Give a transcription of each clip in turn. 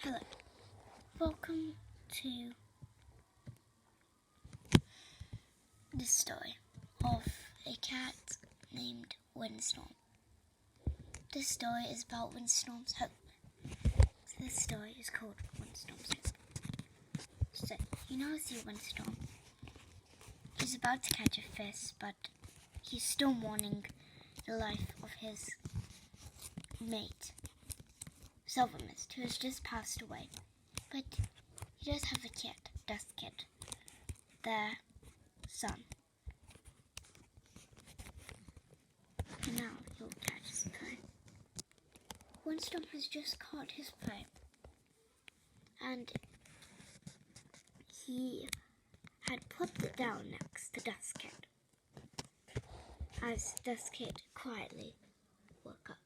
Hello, welcome to the story of a cat named Windstorm. This story is about Windstorm's hope. So this story is called Windstorm's Hope. So, see Windstorm. He's about to catch a fish, but he's still mourning the life of his mate, Silvermist, who has just passed away. But he does have a kid, Dustkid, their son. And now he'll catch his prey. Windstorm has just caught his prey, and he had plopped it down next to Dustkid, as Dustkid quietly woke up.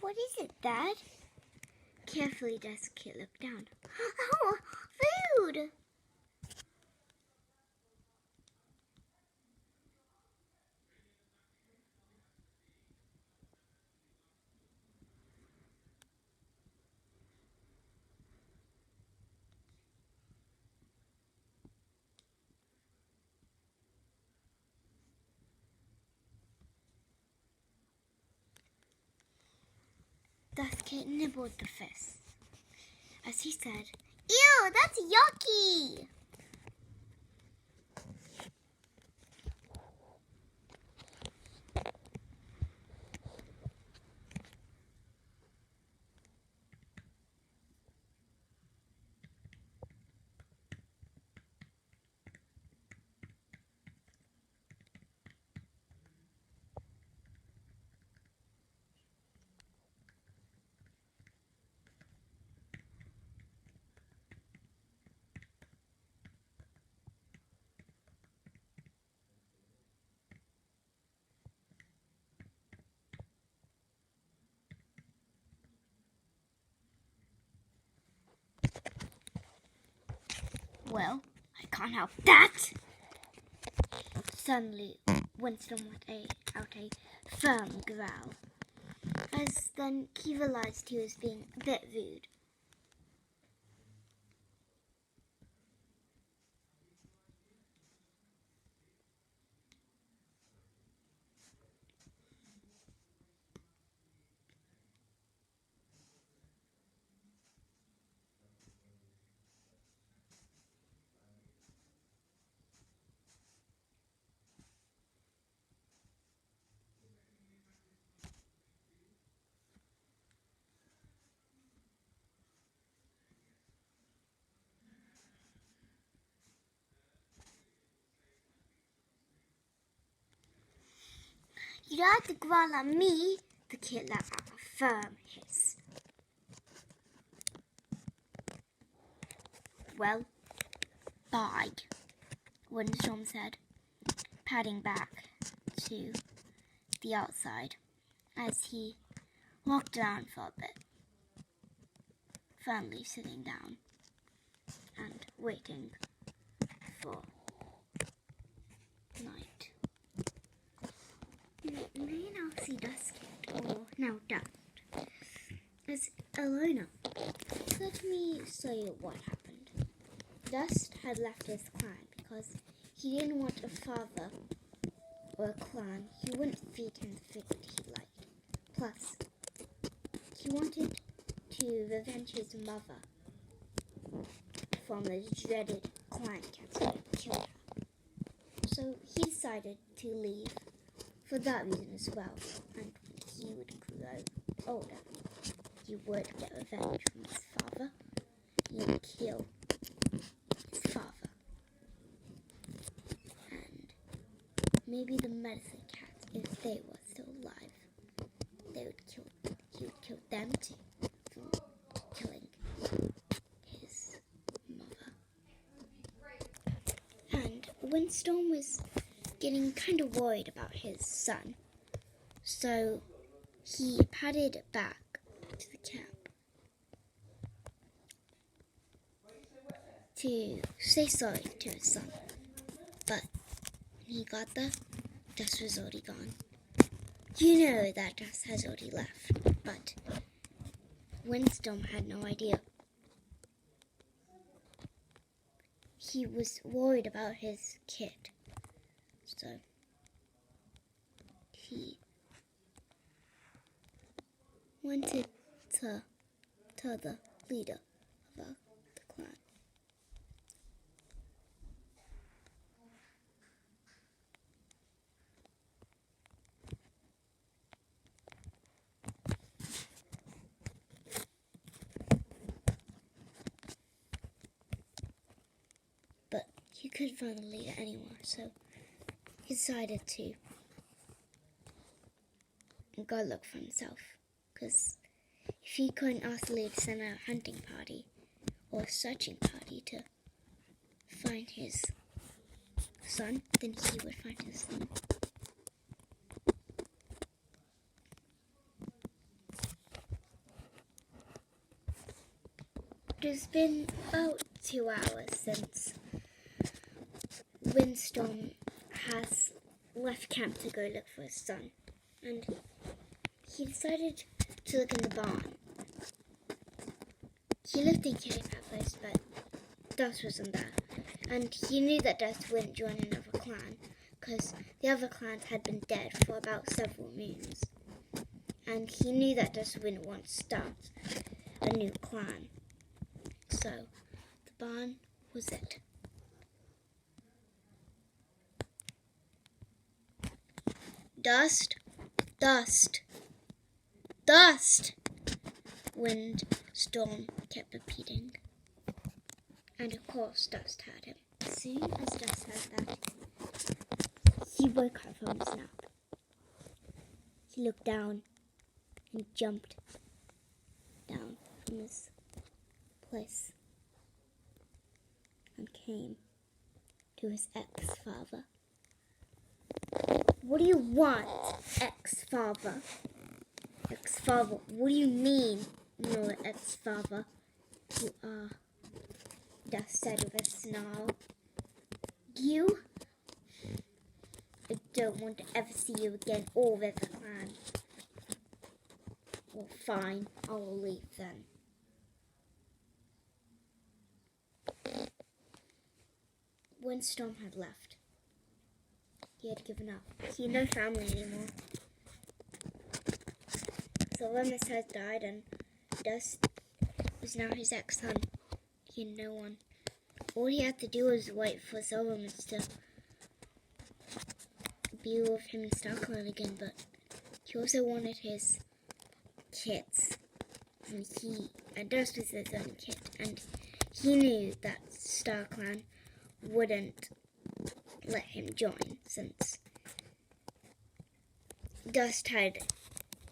What is it, Dad? Carefully, Dustkid looked down. Oh, food! Dustkid nibbled the fish, as he said, "Ew, that's yucky!" Well, I can't help that! Suddenly, Winston let out a firm growl, as then he realized he was being a bit rude. "You don't have to growl at me," the kid let out a firm hiss. "Well, bye," Windstorm said, padding back to the outside as he walked around for a bit, firmly sitting down and waiting for night. You may now see Dustkid, or now Dust, as Alona. Let me show you what happened. Dust had left his clan because he didn't want a father or a clan who wouldn't feed him the food he liked. Plus, he wanted to revenge his mother from the dreaded clan cats who had killed her. So he decided to leave for that reason as well, and when he would grow older, he would get revenge from his father. He would kill his father. And maybe the medicine cats, if they were still alive, he would kill them too for killing his mother. And Windstorm was getting kind of worried about his son. So he padded back to the camp to say sorry to his son. But when he got there, Dust was already gone. You know that Dust has already left, but Windstorm had no idea. He was worried about his kid, so he wanted to tell the leader of the clan. But he couldn't find the leader anywhere, so he decided to go look for himself. Because if he couldn't ask the leader to send out a hunting party or a searching party to find his son, then he would find his son. It's been about 2 hours since Windstorm has left camp to go look for his son, and he decided to look in the barn. He looked in cave at first, but Dust wasn't there, and he knew that Dust wouldn't join another clan because the other clans had been dead for about several moons, and he knew that Dust wouldn't want to start a new clan. So the barn was it. Dust, Dust, Dust! Windstorm kept repeating. And of course Dust heard him. As soon as Dust heard that, he woke up from his nap. He looked down and jumped down from his place and came to his ex-father. What do you want, ex-father? Ex-father, what do you mean, no ex-father? You are, Dust said with a snarl. You? I don't want to ever see you again or with the clan. Well, fine, I will leave then. Windstorm had left. He had given up. He had no family anymore. So Lemus had died and Dust was now his ex-son. He had no one. All he had to do was wait for Solomon's to be with him in StarClan again, but he also wanted his kids. And Dust was his own kid, and he knew that StarClan wouldn't let him join since Dust had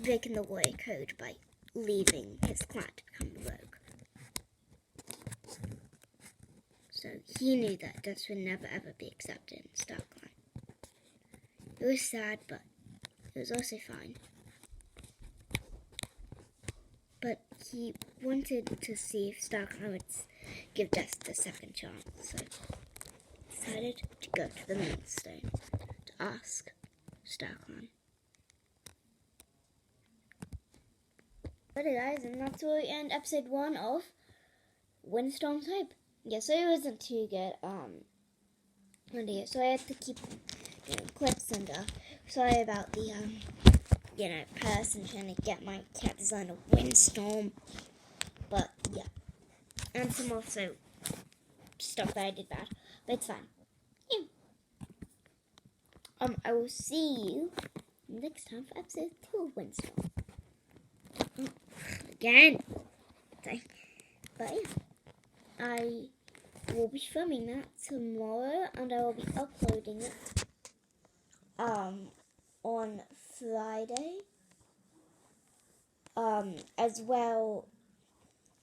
breaking the warrior code by leaving his clan to become a rogue. So he knew that Dust would never ever be accepted in StarClan. It was sad, but it was also fine. But he wanted to see if StarClan would give Dust a second chance, so he decided to go to the Moonstone to ask StarClan. Alright guys, and that's where we end episode 1 of Windstorm's Hope. Yeah, so it wasn't too good, so I had to keep, clips and, sorry about the, person trying to get my cat design of Windstorm, but, yeah, and some also stuff that I did bad, but it's fine. Yeah. I will see you next time for episode 2 of Windstorm. Again. But yeah, I will be filming that tomorrow, and I will be uploading it on Friday, as well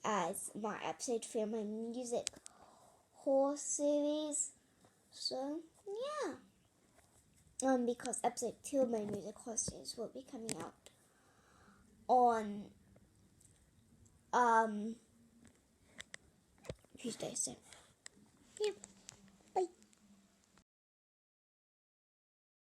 as my episode for my music horror series. So yeah. because episode 2 of my music courses will be coming out on Tuesday. So yeah.